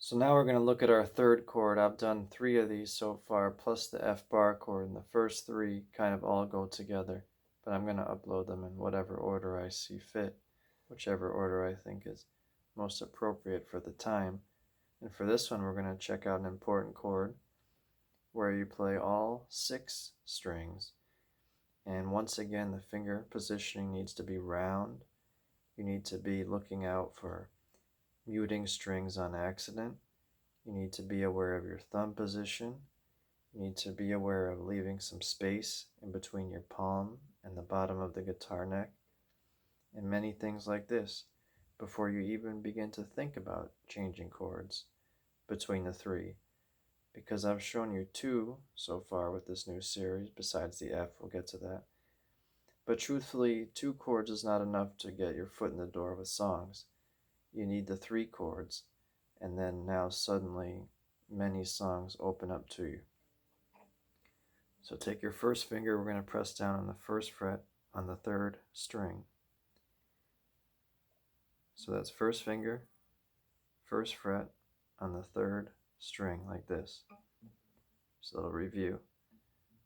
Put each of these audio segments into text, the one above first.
So now we're going to look at our third chord. I've done 3 of these so far, plus the F bar chord, and the first 3 kind of all go together. But I'm going to upload them in whatever order I see fit, whichever order I think is most appropriate for the time. And for this one, we're going to check out an important chord where you play all 6 strings. And once again, the finger positioning needs to be round. You need to be looking out for muting strings on accident. You need to be aware of your thumb position. You need to be aware of leaving some space in between your palm and the bottom of the guitar neck, and many things like this before you even begin to think about changing chords between the 3. Because I've shown you 2 so far with this new series, besides the F, we'll get to that. But truthfully, 2 chords is not enough to get your foot in the door with songs. You need the 3 chords, and then now suddenly many songs open up to you. So take your first finger, we're going to press down on the 1st fret on the 3rd string. So that's 1st finger, 1st fret on the 3rd string, like this. So it'll review.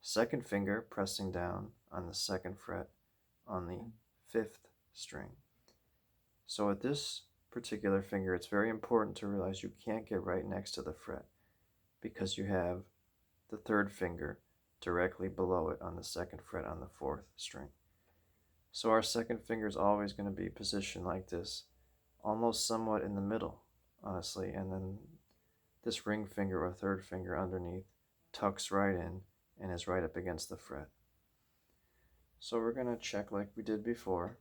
2nd finger pressing down on the 2nd fret on the 5th string. So at this particular finger, it's very important to realize you can't get right next to the fret because you have the 3rd finger directly below it on the 2nd fret on the 4th string. So our 2nd finger is always going to be positioned like this, almost somewhat in the middle, honestly, and then this ring finger or 3rd finger underneath tucks right in and is right up against the fret. So we're going to check like we did before.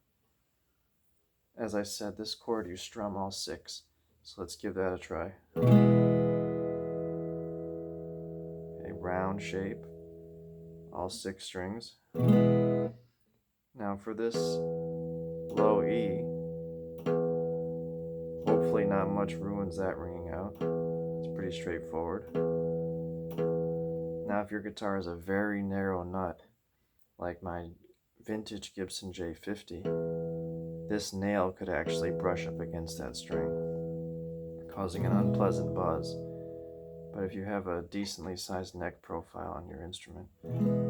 As I said, this chord you strum all 6, so let's give that a try. A round shape, all 6 strings. Now for this low E, hopefully not much ruins that ringing out. It's pretty straightforward. Now if your guitar is a very narrow nut, like my vintage Gibson J50, this nail could actually brush up against that string, causing an unpleasant buzz. But if you have a decently sized neck profile on your instrument,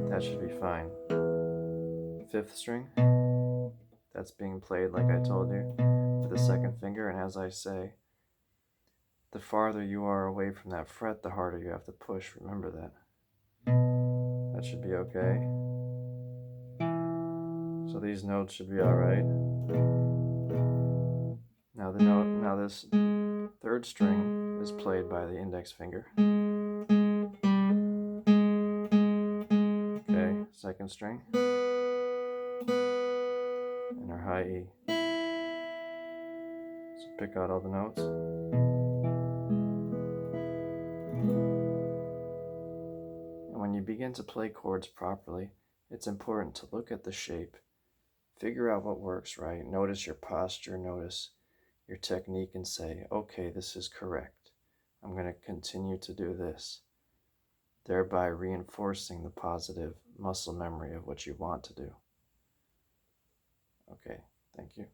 that should be fine. 5th string, that's being played like I told you, with the 2nd finger, and as I say, the farther you are away from that fret, the harder you have to push. Remember that. That should be okay. So these notes should be alright. Now this 3rd string is played by the index finger. Okay, 2nd string. And our high E. So pick out all the notes. And when you begin to play chords properly, it's important to look at the shape, figure out what works right, notice your posture, notice your technique, and say, okay, this is correct. I'm going to continue to do this, thereby reinforcing the positive muscle memory of what you want to do. Okay, thank you.